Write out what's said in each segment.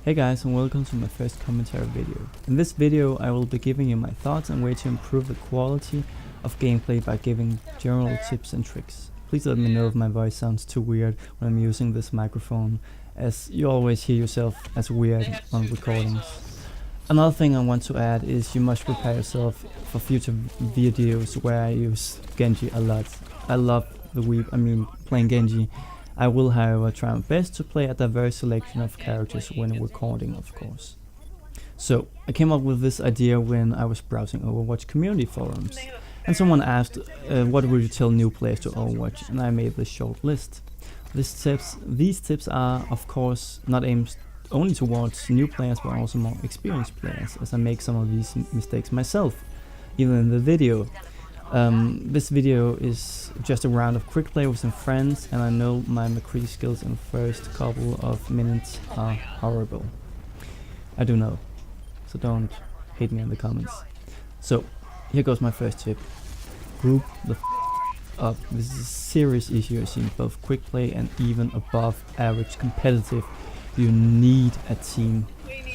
Hey guys, and welcome to my first commentary video. In this video I will be giving you my thoughts on ways to improve the quality of gameplay by giving general tips and tricks. Please let me know if my voice sounds too weird when I'm using this microphone, as you always hear yourself as weird on recordings. Another thing I want to add is you must prepare yourself for future videos where I use Genji a lot. I love playing Genji. I will, however, try my best to play a diverse selection of characters when recording, of course. So, I came up with this idea when I was browsing Overwatch community forums, and someone asked what would you tell new players to Overwatch, and I made this short list. These tips are, of course, not aimed only towards new players but also more experienced players, as I make some of these mistakes myself, even in the video. This video is just a round of quick play with some friends, and I know my McCree skills in the first couple of minutes are horrible. I do know, so don't hate me in the comments. So, here goes my first tip. Group the up. This is a serious issue I see in both quick play and even above average competitive. You need a team,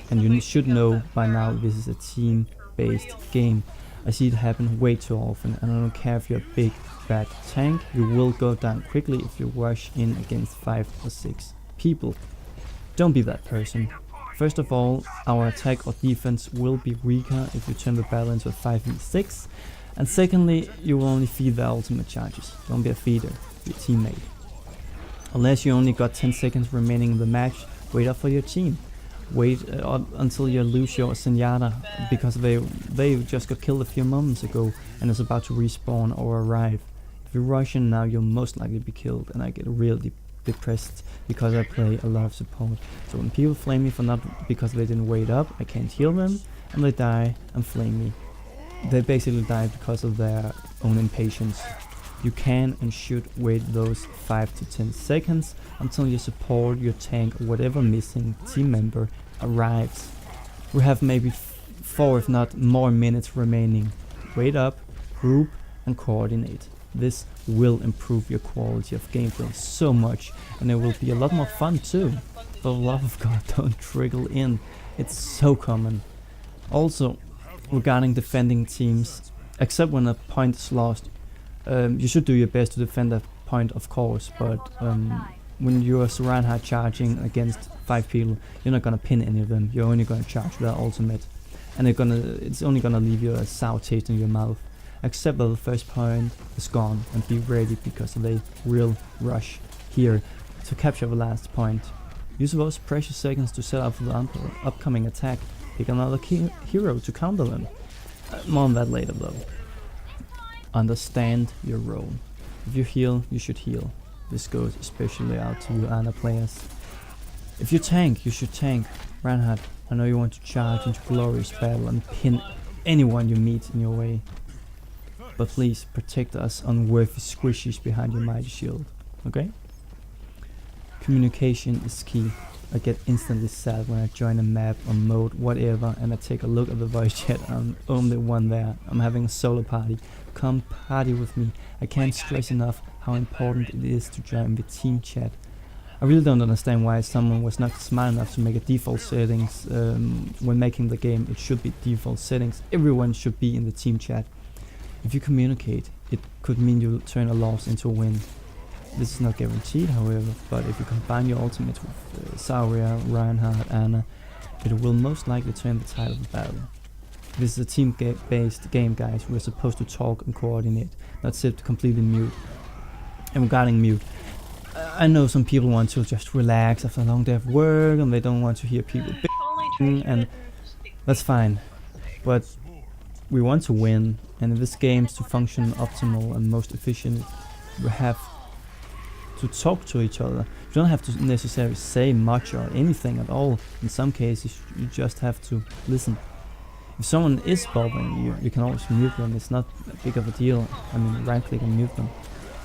and you should know by now this is a team-based game. I see it happen way too often, and I don't care if you're a big bad tank, you will go down quickly if you rush in against 5 or 6 people. Don't be that person. First of all, our attack or defense will be weaker if you turn the battle into a 5v6, and secondly, you will only feed the ultimate charges. Don't be a feeder, be a teammate. Unless you only got 10 seconds remaining in the match, wait up for your team. Wait until you lose your Zenyatta, because they just got killed a few moments ago and is about to respawn or arrive. If you rush in now, you'll most likely be killed, and I get really depressed because I play a lot of support. So when people flame me for not because they didn't wait up, I can't heal them, and they die and flame me. They basically die because of their own impatience. You can and should wait those 5 to 10 seconds until your support, your tank, or whatever missing team member arrives. We have maybe 4 if not more minutes remaining. Wait up, group, and coordinate. This will improve your quality of gameplay so much, and it will be a lot more fun too. For the love of God, don't trickle in. It's so common. Also, regarding defending teams, except when a point is lost, you should do your best to defend that point, of course, but when you're Reinhardt charging against 5 people, you're not gonna pin any of them. You're only gonna charge their ultimate, and it's only gonna leave you a sour taste in your mouth. Except that the first point is gone, and be ready because they will rush here to capture the last point. Use those precious seconds to set up for the upcoming attack. Pick another hero to counter them. More on that later though. Understand your role. If you heal, you should heal. This goes especially out to you Ana players. If you tank, you should tank. Reinhardt, I know you want to charge into glorious battle and pin anyone you meet in your way. But please protect us unworthy squishies behind your mighty shield, okay? Communication is key. I get instantly sad when I join a map or mode, whatever, and I take a look at the voice chat. I'm only one there. I'm having a solo party. Come party with me. I can't stress enough how important it is to join the team chat. I really don't understand why someone was not smart enough to make a default settings. When making the game, it should be default settings. Everyone should be in the team chat. If you communicate, it could mean you'll turn a loss into a win. This is not guaranteed, however, but if you combine your ultimates with Zarya, Reinhardt, Ana, it will most likely turn the tide of the battle. This is a team-based game, guys. We're supposed to talk and coordinate, not sit completely mute. And regarding mute, I know some people want to just relax after a long day of work and they don't want to hear people bitching, and that's fine. But we want to win, and in this game to function optimal and most efficient, we have to talk to each other. You don't have to necessarily say much or anything at all. In some cases, you just have to listen. If someone is bothering you, you can always mute them. It's not a big of a deal. I mean, right click and mute them.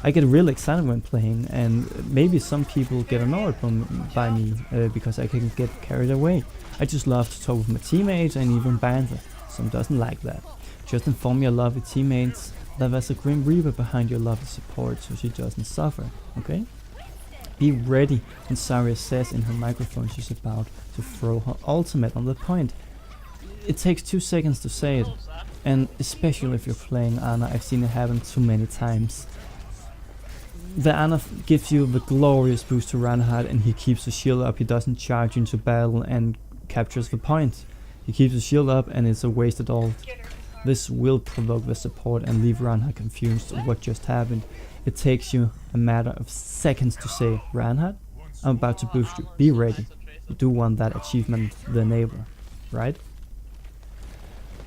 I get really excited when playing, and maybe some people get annoyed by me because I can get carried away. I just love to talk with my teammates and even banter. Some doesn't like that. Just inform your lovely teammates that there's a Grim Reaper behind your lovely support so she doesn't suffer, okay? Be ready when Zarya says in her microphone she's about to throw her ultimate on the point. It takes 2 seconds to say it, and especially if you're playing Ana, I've seen it happen too many times. The Ana gives you the glorious boost to Reinhardt and he keeps the shield up, he doesn't charge into battle and captures the point. He keeps the shield up and it's a wasted ult. This will provoke the support and leave Reinhardt confused of what just happened. It takes you a matter of seconds to say, Reinhardt, I'm about to boost you, be ready. You do want that achievement, the enabler, right?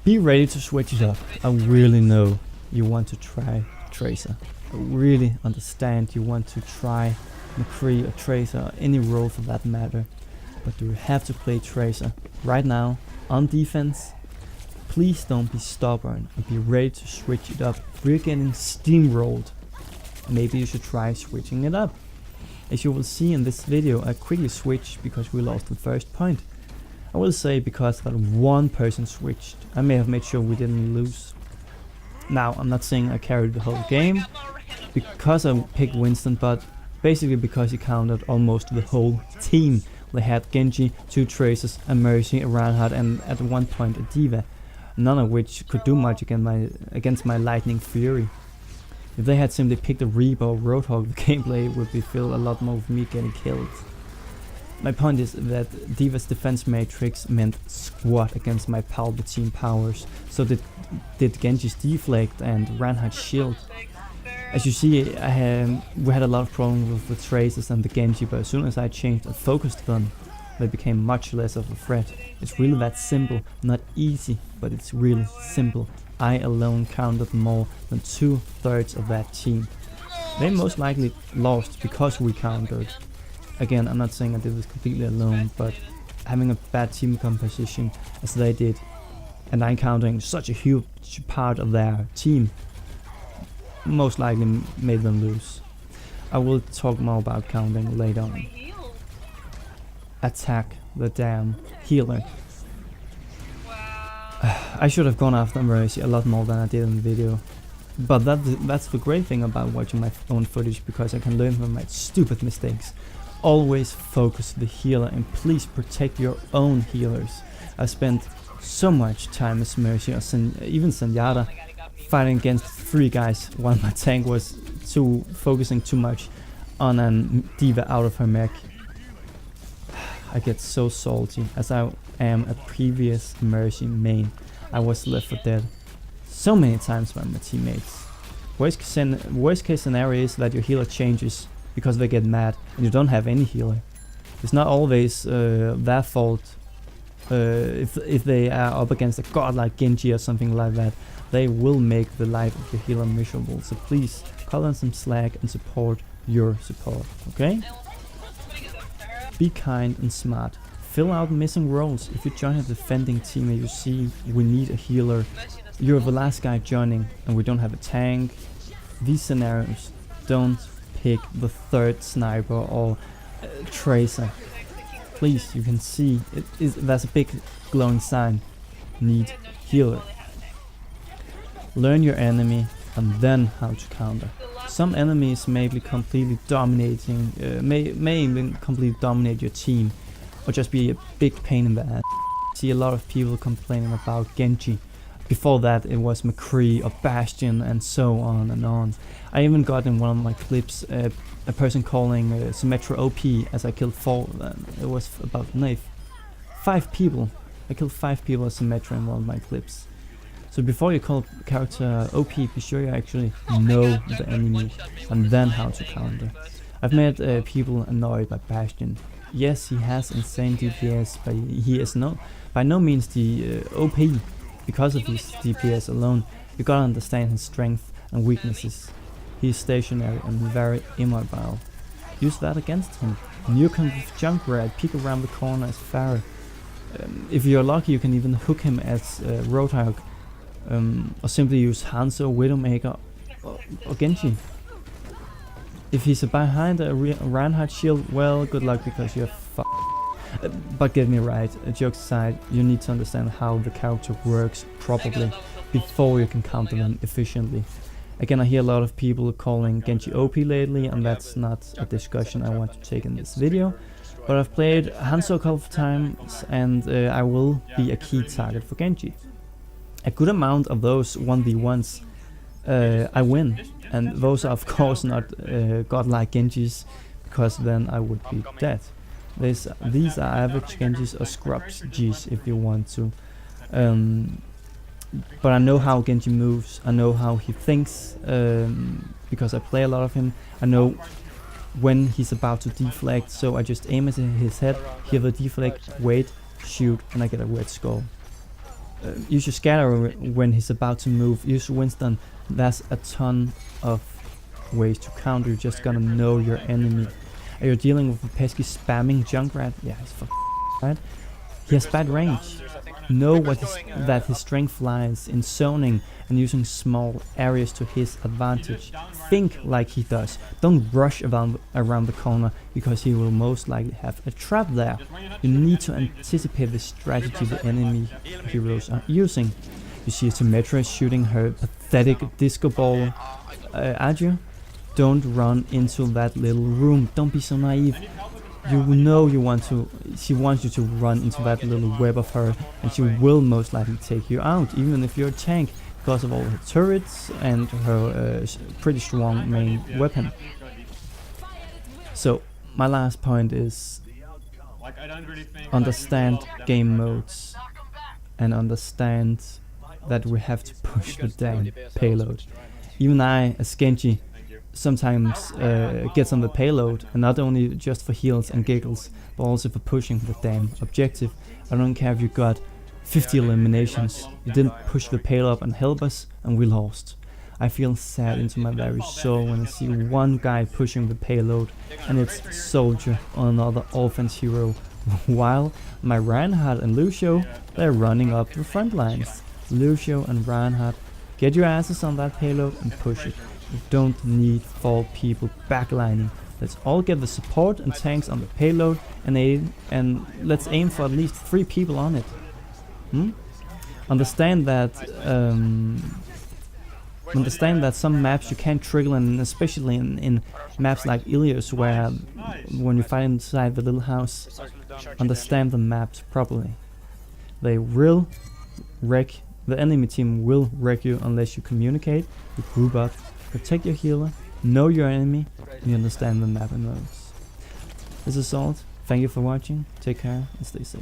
Be ready to switch it up. I really know you want to try Tracer. I really understand you want to try McCree or Tracer or any role for that matter. But do you have to play Tracer right now on defense? Please don't be stubborn and be ready to switch it up. If we're getting steamrolled, maybe you should try switching it up. As you will see in this video, I quickly switched because we lost the first point. I will say because that one person switched, I may have made sure we didn't lose. Now, I'm not saying I carried the whole game, because I picked Winston, but basically because he countered almost the whole team. They had Genji, 2 Tracers, a Mercy, a Reinhardt, and at one point a D.Va, none of which could do much against my Lightning Fury. If they had simply picked a Reaper or Roadhog, the gameplay would be filled a lot more with me getting killed. My point is that D.Va's defense matrix meant squat against my Palpatine powers, so did Genji's deflect and Reinhardt's shield. As you see, we had a lot of problems with the Tracers and the Genji, but as soon as I changed and focused them, they became much less of a threat. It's really that simple, not easy, but it's really simple. I alone counted more than 2/3 of that team. They most likely lost because we countered. Again, I'm not saying I did this completely alone, but having a bad team composition as they did, and I encountering such a huge part of their team, most likely made them lose. I will talk more about counting later on. Attack the damn healer. I should have gone after Mercy a lot more than I did in the video. But that's the great thing about watching my own footage, because I can learn from my stupid mistakes. Always focus the healer and please protect your own healers. I spent so much time as Mercy or even Zenyatta fighting against 3 guys while my tank was focusing too much on a D.Va out of her mech. I get so salty as I am a previous Mercy main. I was left for dead so many times by my teammates. Worst case scenario is that your healer changes because they get mad and you don't have any healer. It's not always their fault. If they are up against a god like Genji or something like that, they will make the life of your healer miserable. So please cut on some slack and support your support, okay? Be kind and smart. Fill out missing roles. If you join a defending team and you see we need a healer, you're the last guy joining and we don't have a tank. These scenarios, don't pick the 3rd sniper or tracer. Please, you can see there's a big glowing sign. Need healer. Learn your enemy and then how to counter. Some enemies may be completely dominating, may even completely dominate your team, or just be a big pain in the ass. I see a lot of people complaining about Genji. Before that it was McCree or Bastion and so on and on. I even got in one of my clips a person calling Symmetra OP as I killed 4, it was about 5 people. I killed 5 people as Symmetra in one of my clips. So before you call a character OP, be sure you actually know the enemy and then how to counter. I've met people annoyed by Bastion. Yes, he has insane DPS, but he is by no means the OP. Because of his DPS alone, you gotta understand his strength and weaknesses. He is stationary and very immobile. Use that against him. Nuke him with Junkrat, peek around the corner as Pharah. If you're lucky, you can even hook him as Roadhog, or simply use Hanzo, Widowmaker, or Genji. If he's behind a Reinhardt shield, well, good luck because you're f***ed. But get me right, jokes aside, you need to understand how the character works properly before you can counter them efficiently. Again, I hear a lot of people calling Genji OP lately, and that's not a discussion I want to take in this video. But I've played Hanzo a couple of times, and I will be a key target for Genji. A good amount of those 1v1s I win, and those are of course not godlike Genjis, because then I would be dead. These are average Genjis or scrubs Gs if you want to. But I know how Genji moves, I know how he thinks, because I play a lot of him. I know when he's about to deflect, so I just aim at his head, hear the deflect, wait, shoot, and I get a red skull. Use your scatter when he's about to move, use Winston. There's a ton of ways to counter, you're just gonna know your enemy. Are you dealing with a pesky spamming Junkrat? Yeah, he's right. He has bad range. Know that his strength lies in zoning and using small areas to his advantage. Think like he does. Don't rush around the corner, because he will most likely have a trap there. You need to anticipate the strategy the enemy heroes are using. You see Symmetra shooting her pathetic disco ball at you. Don't run into that little room. Don't be so naive. You know she wants you to run into that little web of her, and she will most likely take you out, even if you're a tank, because of all her turrets and her pretty strong main weapon. So my last point is understand game modes and understand that we have to push the damn payload. Even I, as Genji, sometimes gets on the payload, and not only just for heals and giggles, but also for pushing the damn objective. I don't care if you got 50 eliminations, you didn't push the payload and help us, and we lost. I feel sad into my very soul when I see one guy pushing the payload, and it's Soldier on another offense hero, while my Reinhardt and Lucio, they're running up the front lines. Lucio and Reinhardt, get your asses on that payload and push it. You don't need 4 people backlining. Let's all get the support and tanks on the payload and let's aim for at least 3 people on it. Understand that some maps you can't trigger, and especially in maps like Ilios, where when you fight inside the little house, understand the maps properly. They will wreck, the enemy team will wreck you unless you communicate, you group up, protect your healer, know your enemy, and you understand the map and modes. This is Salt. Thank you for watching. Take care and stay safe.